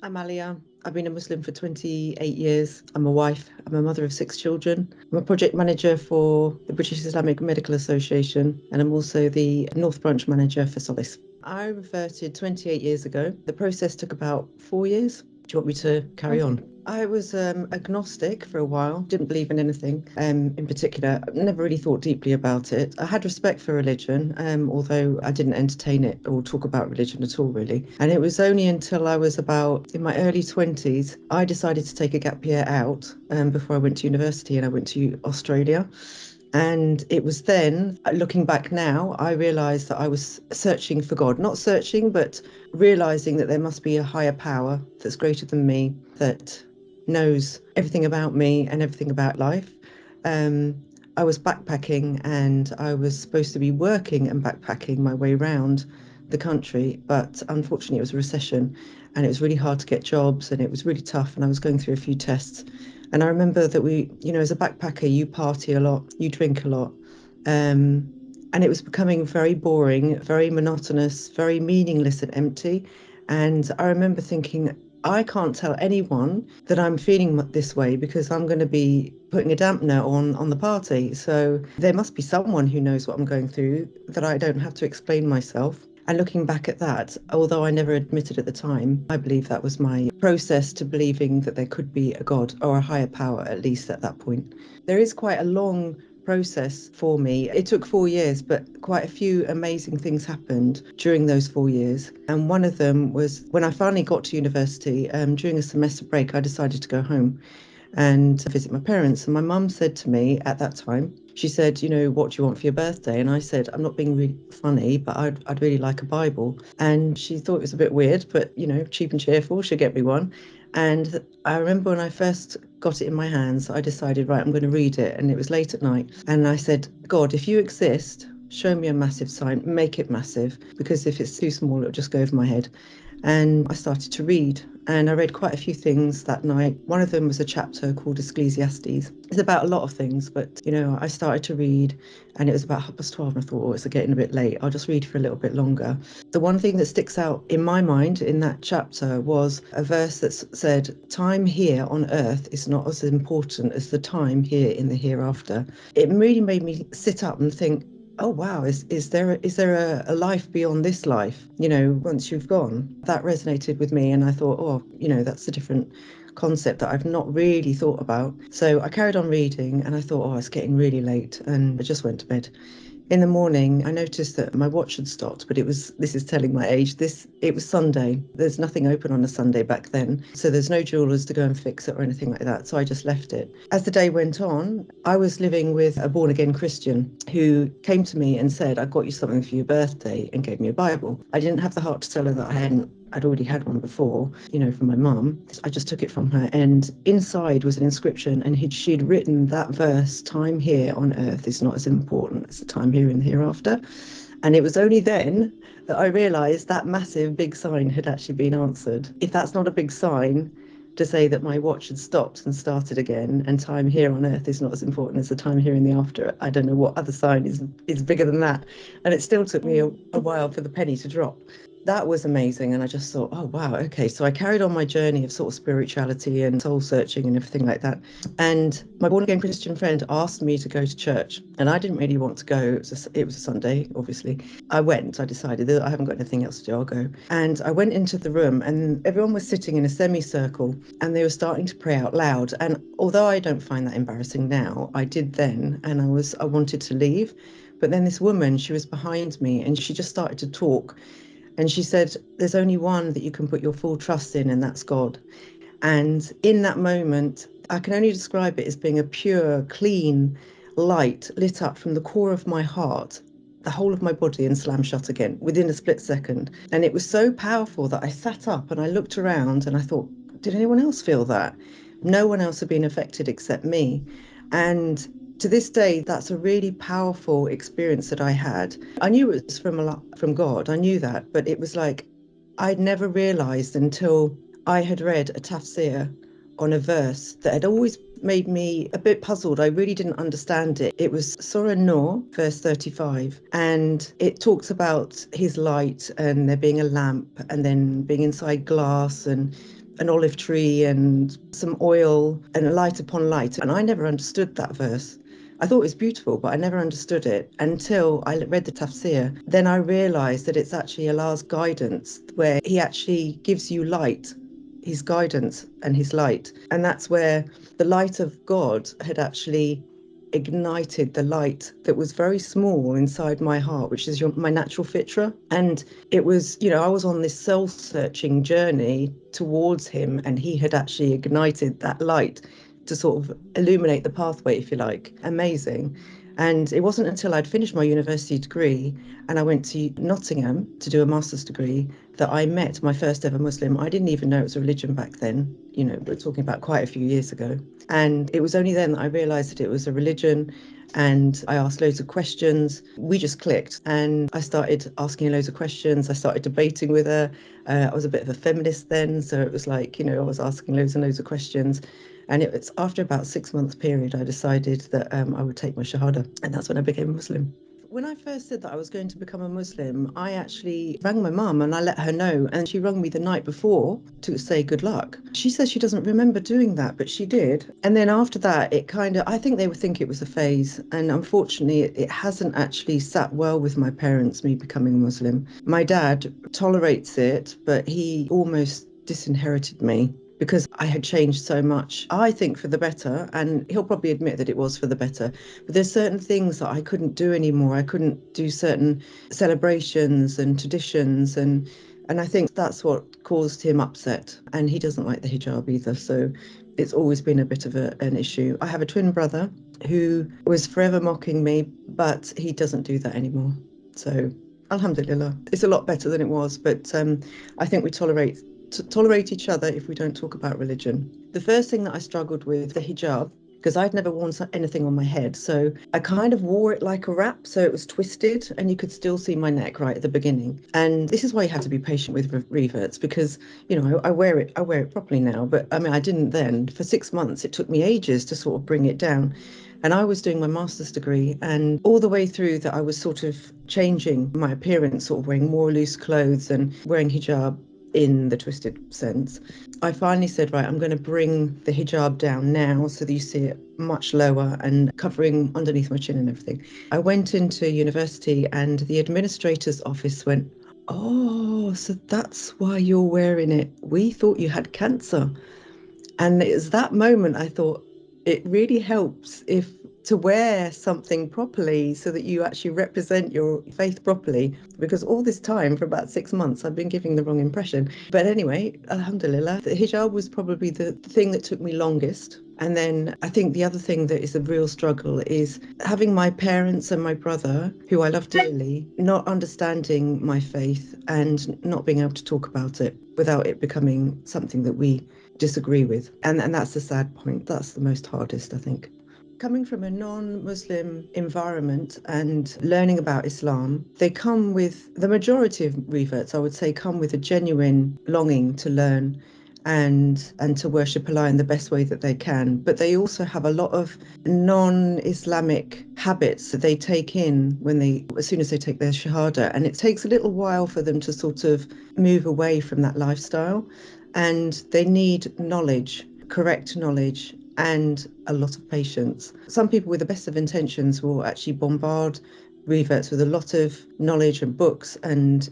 I'm Aliya. I've been a Muslim for 28 years. I'm a wife. I'm a mother of 6 children. I'm a project manager for the British Islamic Medical Association, and I'm also the North Branch manager for Solace. I reverted 28 years ago. The process took about 4 years. Do you want me to carry on? I was agnostic for a while, didn't believe in anything in particular. Never really thought deeply about it. I had respect for religion, although I didn't entertain it or talk about religion at all, really. And it was only until I was about in my early 20s, I decided to take a gap year out before I went to university, and I went to Australia. And it was then, looking back now, I realised that I was searching for God. Not searching, but realising that there must be a higher power that's greater than me, that knows everything about me and everything about life. I was backpacking, and I was supposed to be working and backpacking my way around the country, but unfortunately it was a recession, and it was really hard to get jobs, and it was really tough, and I was going through a few tests. And I remember that we, as a backpacker, you party a lot, you drink a lot. And it was becoming very boring, very monotonous, very meaningless and empty. And I remember thinking, I can't tell anyone that I'm feeling this way, because I'm going to be putting a dampener on the party. So there must be someone who knows what I'm going through, that I don't have to explain myself. And looking back at that, although I never admitted at the time, I believe that was my process to believing that there could be a God or a higher power, at least at that point. There is quite a long process for me. It took 4 years, but quite a few amazing things happened during those 4 years. And one of them was when I finally got to university, during a semester break, I decided to go home and visit my parents. And my mum said to me at that time, she said, what do you want for your birthday? And I said, I'm not being really funny, but I'd really like a Bible. And she thought it was a bit weird, but, cheap and cheerful, she'll get me one. And I remember when I first got it in my hands, I decided, right, I'm going to read it. And it was late at night. And I said, God, if you exist, show me a massive sign, make it massive, because if it's too small, it'll just go over my head. And I started to read, and I read quite a few things that night. One of them was a chapter called Ecclesiastes. It's about a lot of things, but I started to read, and it was about 12:30, and I thought, it's getting a bit late, I'll just read for a little bit longer. The one thing that sticks out in my mind in that chapter was a verse that said, time here on earth is not as important as the time here in the hereafter. It really made me sit up and think, oh wow, is there a life beyond this life, once you've gone? That resonated with me, and I thought, that's a different concept that I've not really thought about. So I carried on reading, and I thought, it's getting really late, and I just went to bed. In the morning, I noticed that my watch had stopped, but this is telling my age, it was Sunday. There's nothing open on a Sunday back then, so there's no jewellers to go and fix it or anything like that, so I just left it. As the day went on, I was living with a born-again Christian who came to me and said, I got you something for your birthday, and gave me a Bible. I didn't have the heart to tell her that I'd already had one before, from my mum. I just took it from her, and inside was an inscription, and she'd written that verse, time here on earth is not as important as the time here in the hereafter. And it was only then that I realised that massive big sign had actually been answered. If that's not a big sign to say that my watch had stopped and started again, and time here on earth is not as important as the time here in the after, I don't know what other sign is bigger than that. And it still took me a while for the penny to drop. That was amazing. And I just thought, oh, wow, okay. So I carried on my journey of sort of spirituality and soul searching and everything like that. And my born-again Christian friend asked me to go to church, and I didn't really want to go. It was a Sunday, obviously. I went. I decided that I haven't got anything else to do, I'll go. And I went into the room, and everyone was sitting in a semicircle, and they were starting to pray out loud. And although I don't find that embarrassing now, I did then, and I wanted to leave. But then this woman, she was behind me, and she just started to talk. And she said, there's only one that you can put your full trust in, and that's God. And in that moment, I can only describe it as being a pure, clean light lit up from the core of my heart, the whole of my body, and slammed shut again within a split second. And it was so powerful that I sat up and I looked around and I thought, did anyone else feel that? No one else had been affected except me. And to this day, that's a really powerful experience that I had. I knew it was from God, I knew that, but it was like I'd never realised until I had read a tafsir on a verse that had always made me a bit puzzled. I really didn't understand it. It was Surah Nur, verse 35, and it talks about his light and there being a lamp and then being inside glass and an olive tree and some oil and a light upon light. And I never understood that verse. I thought it was beautiful, but I never understood it until I read the tafsir. Then I realised that it's actually Allah's guidance, where He actually gives you light, His guidance and His light. And that's where the light of God had actually ignited the light that was very small inside my heart, which is my natural fitra. And it was, I was on this soul-searching journey towards Him, and He had actually ignited that light to sort of illuminate the pathway, if you like. Amazing. And it wasn't until I'd finished my university degree and I went to Nottingham to do a master's degree that I met my first ever Muslim. I didn't even know it was a religion back then. We're talking about quite a few years ago. And it was only then that I realised that it was a religion. And I asked loads of questions. We just clicked, and I started asking loads of questions. I started debating with her. I was a bit of a feminist then, so it was like, I was asking loads and loads of questions. And it was after about 6 months period, I decided that I would take my shahada, and that's when I became a Muslim. When I first said that I was going to become a Muslim, I actually rang my mum and I let her know, and she rang me the night before to say good luck. She says she doesn't remember doing that, but she did. And then after that, I think they would think it was a phase. And unfortunately, it hasn't actually sat well with my parents, me becoming a Muslim. My dad tolerates it, but he almost disinherited me because I had changed so much, I think for the better, and he'll probably admit that it was for the better. But there's certain things that I couldn't do anymore. I couldn't do certain celebrations and traditions, and I think that's what caused him upset. And he doesn't like the hijab either, so it's always been a bit of an issue. I have a twin brother who was forever mocking me, but he doesn't do that anymore. So alhamdulillah, it's a lot better than it was, but I think we tolerate each other if we don't talk about religion. The first thing that I struggled with, the hijab, because I'd never worn anything on my head. So I kind of wore it like a wrap. So it was twisted and you could still see my neck right at the beginning. And this is why you have to be patient with reverts, because, I wear it properly now. But I mean, I didn't then. For 6 months, it took me ages to sort of bring it down. And I was doing my master's degree, and all the way through that, I was sort of changing my appearance, sort of wearing more loose clothes and wearing hijab in the twisted sense. I finally said, right, I'm going to bring the hijab down now so that you see it much lower and covering underneath my chin and everything. I went into university and the administrator's office went, oh, so that's why you're wearing it. We thought you had cancer. And it was that moment I thought it really helps if to wear something properly so that you actually represent your faith properly, because all this time for about 6 months I've been giving the wrong impression. But anyway, alhamdulillah, the hijab was probably the thing that took me longest. And then I think the other thing that is a real struggle is having my parents and my brother, who I love dearly, not understanding my faith and not being able to talk about it without it becoming something that we disagree with. And that's the sad point. That's the most hardest, I think. Coming from a non-Muslim environment and learning about Islam, they come with, the majority of reverts, I would say, come with a genuine longing to learn and to worship Allah in the best way that they can. But they also have a lot of non-Islamic habits that they take in as soon as they take their shahada. And it takes a little while for them to sort of move away from that lifestyle. And they need knowledge, correct knowledge, and a lot of patience. Some people with the best of intentions will actually bombard reverts with a lot of knowledge and books, and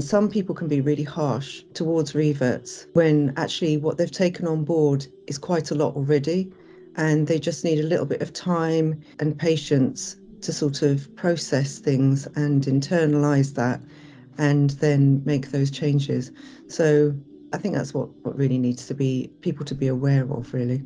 some people can be really harsh towards reverts when actually what they've taken on board is quite a lot already, and they just need a little bit of time and patience to sort of process things and internalize that and then make those changes. So I think that's what really needs to be people to be aware of, really.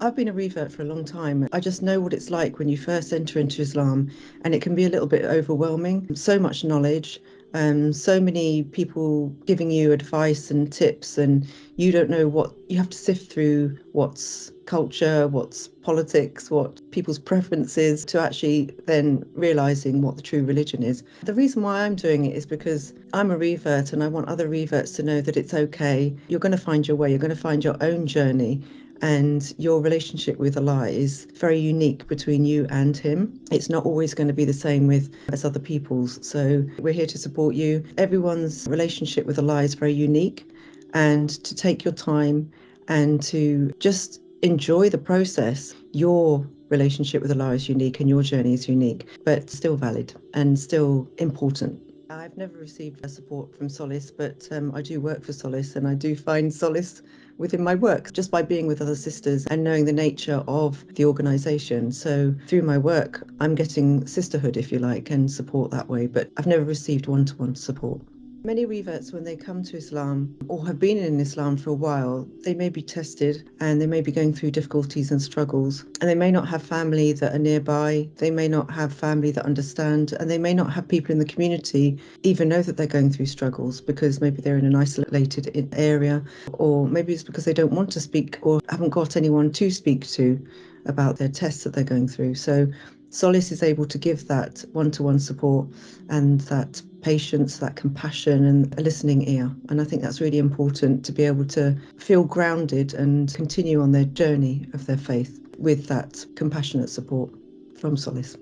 I've been a revert for a long time. I just know what it's like when you first enter into Islam, and it can be a little bit overwhelming. So much knowledge, so many people giving you advice and tips, and you don't know what you have to sift through what's culture, what's politics, what people's preferences, to actually then realizing what the true religion is. The reason why I'm doing it is because I'm a revert and I want other reverts to know that it's okay. You're going to find your way, you're going to find your own journey. And your relationship with Allah is very unique between you and Him. It's not always going to be the same as other people's. So we're here to support you. Everyone's relationship with Allah is very unique. and to take your time and to just enjoy the process. Your relationship with Allah is unique and your journey is unique, but still valid and still important. I've never received support from Solace, but I do work for Solace, and I do find solace within my work just by being with other sisters and knowing the nature of the organisation. So through my work, I'm getting sisterhood, if you like, and support that way, but I've never received one-to-one support. Many reverts, when they come to Islam or have been in Islam for a while, they may be tested and they may be going through difficulties and struggles. And they may not have family that are nearby. They may not have family that understand. And they may not have people in the community even know that they're going through struggles because maybe they're in an isolated area, or maybe it's because they don't want to speak or haven't got anyone to speak to about their tests that they're going through. So Solace is able to give that one-to-one support and that patience, that compassion and a listening ear. And I think that's really important, to be able to feel grounded and continue on their journey of their faith with that compassionate support from Solace.